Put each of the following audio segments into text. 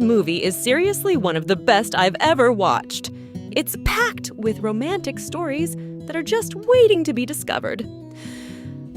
This movie is seriously one of the best I've ever watched. It's packed with romantic stories that are just waiting to be discovered.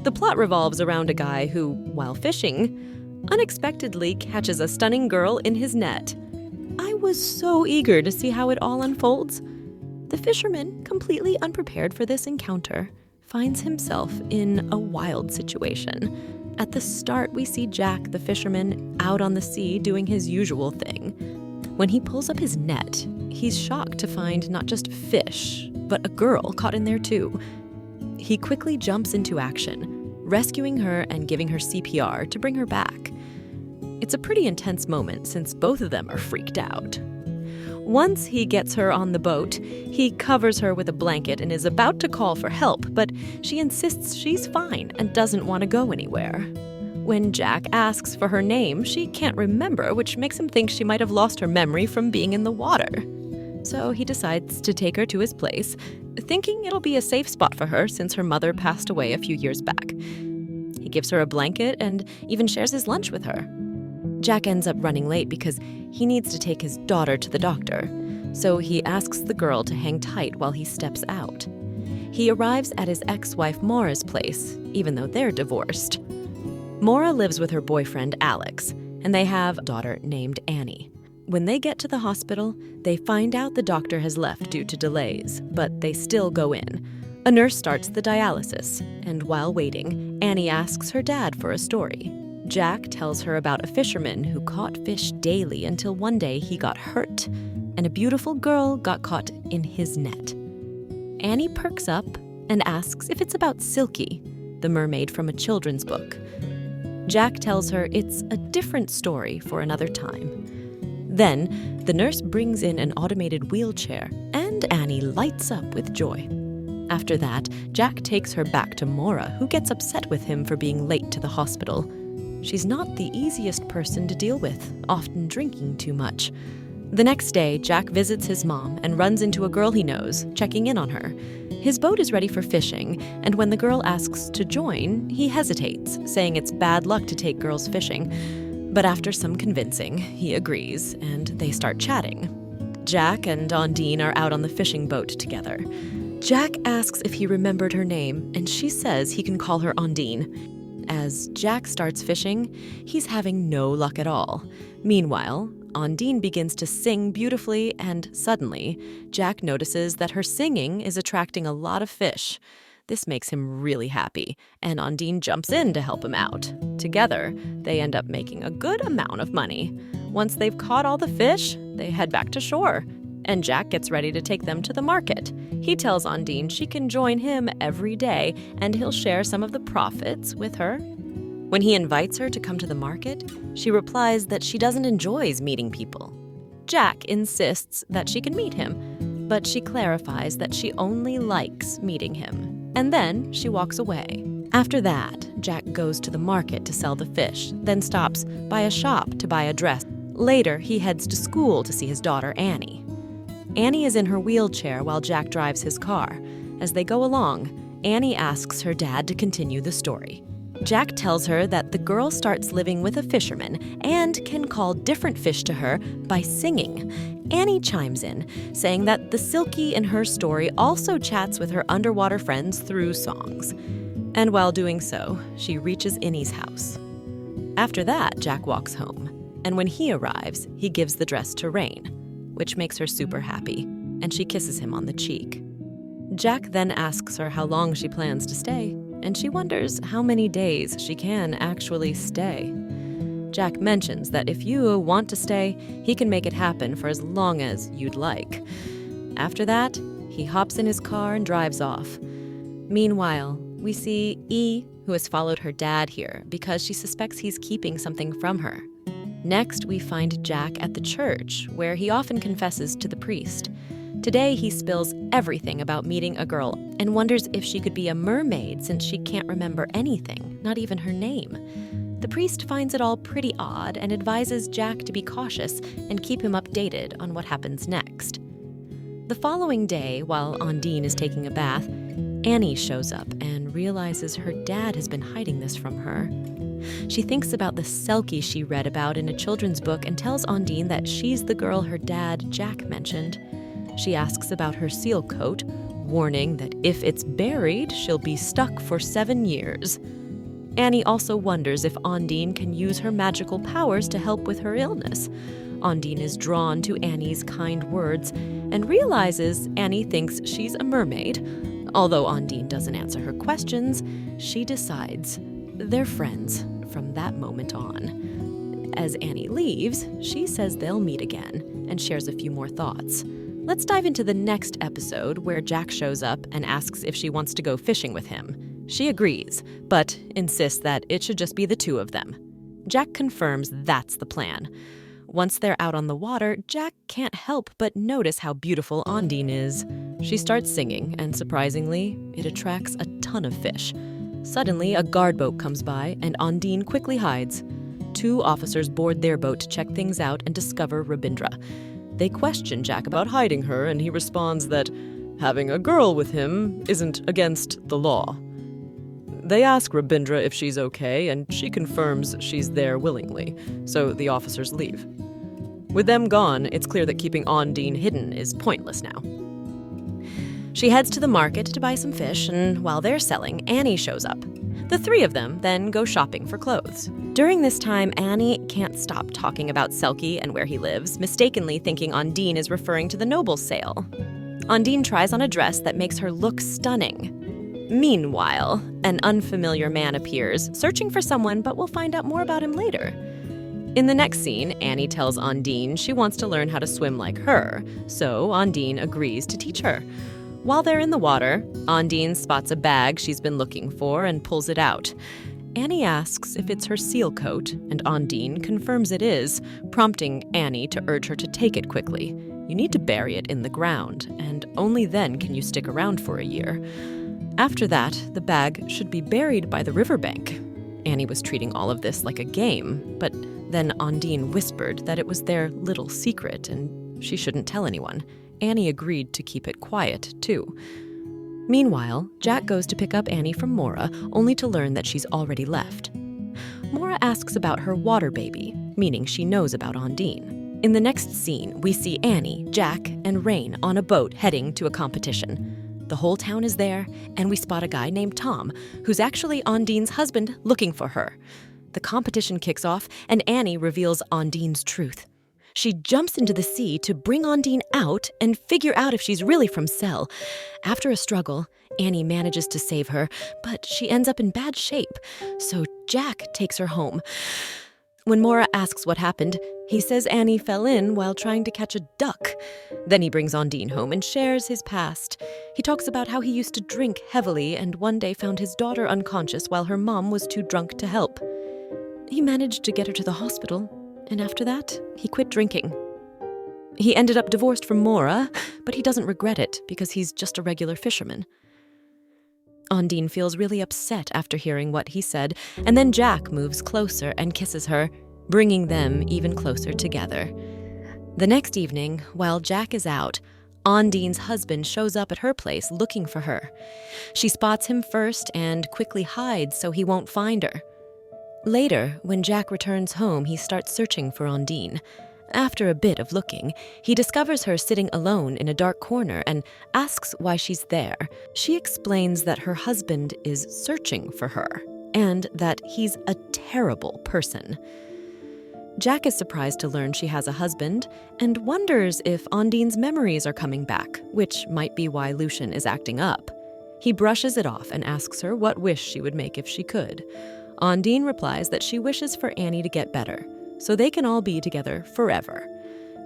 The plot revolves around a guy who, while fishing, unexpectedly catches a stunning girl in his net. I was so eager to see how it all unfolds. The fisherman, completely unprepared for this encounter, finds himself in a wild situation. At the start, we see Jack, the fisherman, out on the sea doing his usual thing. When he pulls up his net, he's shocked to find not just fish, but a girl caught in there too. He quickly jumps into action, rescuing her and giving her CPR to bring her back. It's a pretty intense moment since both of them are freaked out. Once he gets her on the boat, he covers her with a blanket and is about to call for help, but she insists she's fine and doesn't want to go anywhere. When Jack asks for her name, she can't remember, which makes him think she might have lost her memory from being in the water. So he decides to take her to his place, thinking it'll be a safe spot for her since her mother passed away a few years back. He gives her a blanket and even shares his lunch with her. Jack ends up running late because he needs to take his daughter to the doctor, so he asks the girl to hang tight while he steps out. He arrives at his ex-wife Maura's place, even though they're divorced. Maura lives with her boyfriend Alex, and they have a daughter named Annie. When they get to the hospital, they find out the doctor has left due to delays, but they still go in. A nurse starts the dialysis, and while waiting, Annie asks her dad for a story. Jack tells her about a fisherman who caught fish daily until one day he got hurt, and a beautiful girl got caught in his net. Annie perks up and asks if it's about Selkie, the mermaid from a children's book. Jack tells her it's a different story for another time. Then, the nurse brings in an automated wheelchair, and Annie lights up with joy. After that, Jack takes her back to Maura, who gets upset with him for being late to the hospital. She's not the easiest person to deal with, often drinking too much. The next day, Jack visits his mom and runs into a girl he knows, checking in on her. His boat is ready for fishing, and when the girl asks to join, he hesitates, saying it's bad luck to take girls fishing. But after some convincing, he agrees, and they start chatting. Jack and Ondine are out on the fishing boat together. Jack asks if he remembered her name, and she says he can call her Ondine. As Jack starts fishing, he's having no luck at all. Meanwhile, Ondine begins to sing beautifully, and suddenly, Jack notices that her singing is attracting a lot of fish. This makes him really happy, and Ondine jumps in to help him out. Together, they end up making a good amount of money. Once they've caught all the fish, they head back to shore, and Jack gets ready to take them to the market. He tells Ondine she can join him every day, and he'll share some of the profits with her. When he invites her to come to the market, she replies that she doesn't enjoy meeting people. Jack insists that she can meet him, but she clarifies that she only likes meeting him. And then she walks away. After that, Jack goes to the market to sell the fish, then stops by a shop to buy a dress. Later, he heads to school to see his daughter Annie. Annie is in her wheelchair while Jack drives his car. As they go along, Annie asks her dad to continue the story. Jack tells her that the girl starts living with a fisherman and can call different fish to her by singing. Annie chimes in, saying that the Selkie in her story also chats with her underwater friends through songs. And while doing so, she reaches Innie's house. After that, Jack walks home, and when he arrives, he gives the dress to Rain, which makes her super happy, and she kisses him on the cheek. Jack then asks her how long she plans to stay, and she wonders how many days she can actually stay. Jack mentions that if you want to stay, he can make it happen for as long as you'd like. After that, he hops in his car and drives off. Meanwhile, we see E, who has followed her dad here because she suspects he's keeping something from her. Next, we find Jack at the church, where he often confesses to the priest. Today, he spills everything about meeting a girl and wonders if she could be a mermaid since she can't remember anything, not even her name. The priest finds it all pretty odd and advises Jack to be cautious and keep him updated on what happens next. The following day, while Ondine is taking a bath, Annie shows up and realizes her dad has been hiding this from her. She thinks about the selkie she read about in a children's book and tells Ondine that she's the girl her dad, Jack, mentioned. She asks about her seal coat, warning that if it's buried, she'll be stuck for 7 years. Annie also wonders if Ondine can use her magical powers to help with her illness. Ondine is drawn to Annie's kind words and realizes Annie thinks she's a mermaid. Although Ondine doesn't answer her questions, she decides they're friends from that moment on. As Annie leaves, she says they'll meet again and shares a few more thoughts. Let's dive into the next episode where Jack shows up and asks if she wants to go fishing with him. She agrees, but insists that it should just be the two of them. Jack confirms that's the plan. Once they're out on the water, Jack can't help but notice how beautiful Ondine is. She starts singing, and surprisingly, it attracts a ton of fish. Suddenly, a guard boat comes by, and Ondine quickly hides. 2 officers board their boat to check things out and discover Rabindra. They question Jack about hiding her, and he responds that having a girl with him isn't against the law. They ask Rabindra if she's okay, and she confirms she's there willingly, so the officers leave. With them gone, it's clear that keeping Ondine hidden is pointless now. She heads to the market to buy some fish, and while they're selling, Annie shows up. The 3 of them then go shopping for clothes. During this time, Annie can't stop talking about Selkie and where he lives, mistakenly thinking Ondine is referring to the noble's sale. Ondine tries on a dress that makes her look stunning. Meanwhile, an unfamiliar man appears, searching for someone, but we'll find out more about him later. In the next scene, Annie tells Ondine she wants to learn how to swim like her, so Ondine agrees to teach her. While they're in the water, Ondine spots a bag she's been looking for and pulls it out. Annie asks if it's her seal coat, and Ondine confirms it is, prompting Annie to urge her to take it quickly. You need to bury it in the ground, and only then can you stick around for a year. After that, the bag should be buried by the riverbank. Annie was treating all of this like a game, but then Ondine whispered that it was their little secret and she shouldn't tell anyone. Annie agreed to keep it quiet, too. Meanwhile, Jack goes to pick up Annie from Mora, only to learn that she's already left. Mora asks about her water baby, meaning she knows about Ondine. In the next scene, we see Annie, Jack, and Rain on a boat heading to a competition. The whole town is there, and we spot a guy named Tom, who's actually Ondine's husband looking for her. The competition kicks off, and Annie reveals Ondine's truth. She jumps into the sea to bring Ondine out and figure out if she's really from Sel. After a struggle, Annie manages to save her, but she ends up in bad shape, so Jack takes her home. When Mora asks what happened, he says Annie fell in while trying to catch a duck. Then he brings Ondine home and shares his past. He talks about how he used to drink heavily and one day found his daughter unconscious while her mom was too drunk to help. He managed to get her to the hospital, and after that, he quit drinking. He ended up divorced from Mora, but he doesn't regret it because he's just a regular fisherman. Ondine feels really upset after hearing what he said, and then Jack moves closer and kisses her, bringing them even closer together. The next evening, while Jack is out, Ondine's husband shows up at her place looking for her. She spots him first and quickly hides so he won't find her. Later, when Jack returns home, he starts searching for Ondine. After a bit of looking, he discovers her sitting alone in a dark corner and asks why she's there. She explains that her husband is searching for her and that he's a terrible person. Jack is surprised to learn she has a husband and wonders if Ondine's memories are coming back, which might be why Lucian is acting up. He brushes it off and asks her what wish she would make if she could. Ondine replies that she wishes for Annie to get better, so they can all be together forever.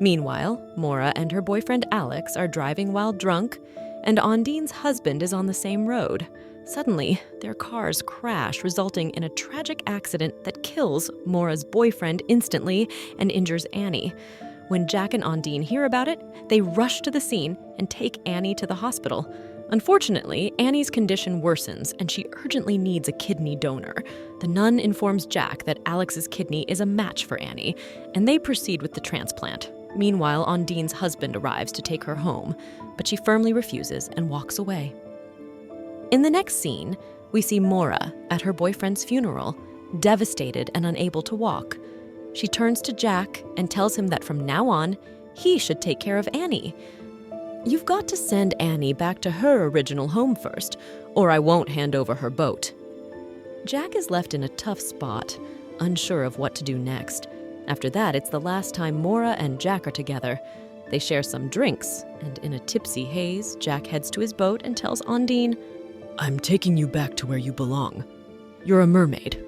Meanwhile, Mora and her boyfriend Alex are driving while drunk, and Ondine's husband is on the same road. Suddenly, their cars crash, resulting in a tragic accident that kills Mora's boyfriend instantly and injures Annie. When Jack and Ondine hear about it, they rush to the scene and take Annie to the hospital. Unfortunately, Annie's condition worsens and she urgently needs a kidney donor. The nun informs Jack that Alex's kidney is a match for Annie, and they proceed with the transplant. Meanwhile, Ondine's husband arrives to take her home, but she firmly refuses and walks away. In the next scene, we see Mora at her boyfriend's funeral. devastated and unable to walk. She turns to Jack and tells him that from now on, he should take care of Annie. "You've got to send Annie back to her original home first, or I won't hand over her boat." Jack is left in a tough spot, unsure of what to do next. After that, it's the last time Maura and Jack are together. They share some drinks, and in a tipsy haze, Jack heads to his boat and tells Ondine, "I'm taking you back to where you belong. You're a mermaid,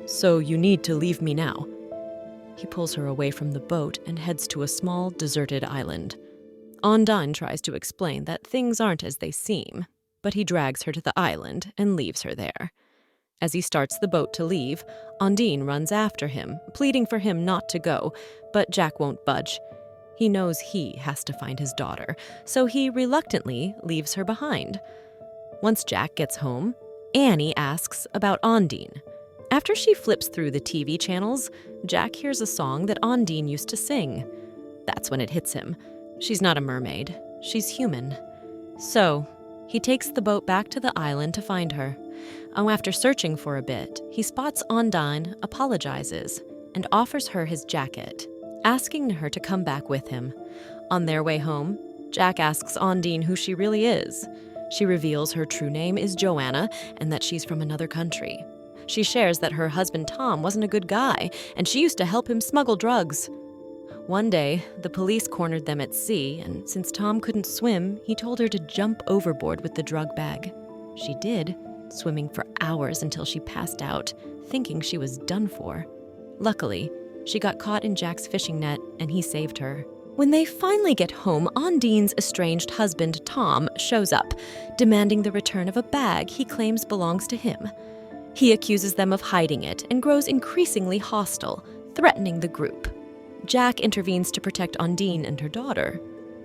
so you need to leave me now." He pulls her away from the boat and heads to a small, deserted island. Ondine tries to explain that things aren't as they seem, but he drags her to the island and leaves her there. As he starts the boat to leave, Ondine runs after him, pleading for him not to go, but Jack won't budge. He knows he has to find his daughter, so he reluctantly leaves her behind. Once Jack gets home, Annie asks about Ondine. After she flips through the TV channels, Jack hears a song that Ondine used to sing. That's when it hits him. She's not a mermaid. She's human. So, he takes the boat back to the island to find her. After searching for a bit, he spots Ondine, apologizes, and offers her his jacket, asking her to come back with him. On their way home, Jack asks Ondine who she really is. She reveals her true name is Joanna and that she's from another country. She shares that her husband Tom wasn't a good guy, and she used to help him smuggle drugs. One day, the police cornered them at sea, and since Tom couldn't swim, he told her to jump overboard with the drug bag. She did, swimming for hours until she passed out, thinking she was done for. Luckily, she got caught in Jack's fishing net, and he saved her. When they finally get home, Ondine's estranged husband, Tom, shows up, demanding the return of a bag he claims belongs to him. He accuses them of hiding it and grows increasingly hostile, threatening the group. Jack intervenes to protect Ondine and her daughter.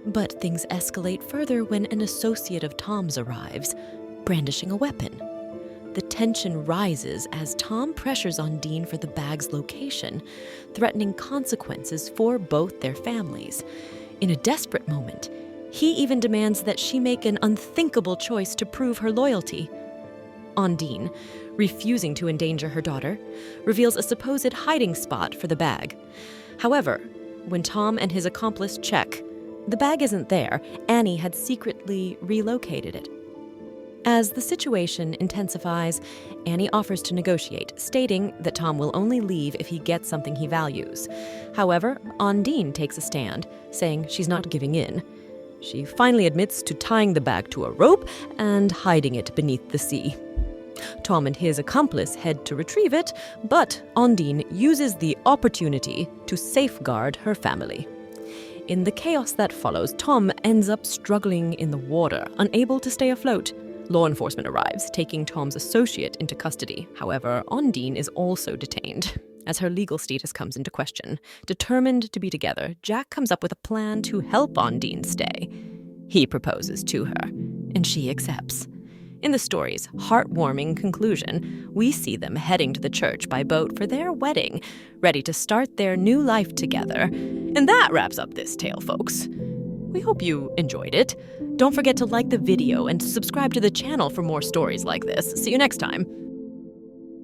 But things escalate further when an associate of Tom's arrives, brandishing a weapon. The tension rises as Tom pressures Ondine for the bag's location, threatening consequences for both their families. In a desperate moment, he even demands that she make an unthinkable choice to prove her loyalty. Ondine, refusing to endanger her daughter, reveals a supposed hiding spot for the bag. However, when Tom and his accomplice check, the bag isn't there. Annie had secretly relocated it. As the situation intensifies, Annie offers to negotiate, stating that Tom will only leave if he gets something he values. However, Ondine takes a stand, saying she's not giving in. She finally admits to tying the bag to a rope and hiding it beneath the sea. Tom and his accomplice head to retrieve it, but Ondine uses the opportunity to safeguard her family. In the chaos that follows, Tom ends up struggling in the water, unable to stay afloat. Law enforcement arrives, taking Tom's associate into custody. However, Ondine is also detained, as her legal status comes into question. Determined to be together, Jack comes up with a plan to help Ondine stay. He proposes to her, and she accepts. In the story's heartwarming conclusion, we see them heading to the church by boat for their wedding, ready to start their new life together. And that wraps up this tale, folks. We hope you enjoyed it. Don't forget to like the video and subscribe to the channel for more stories like this. See you next time.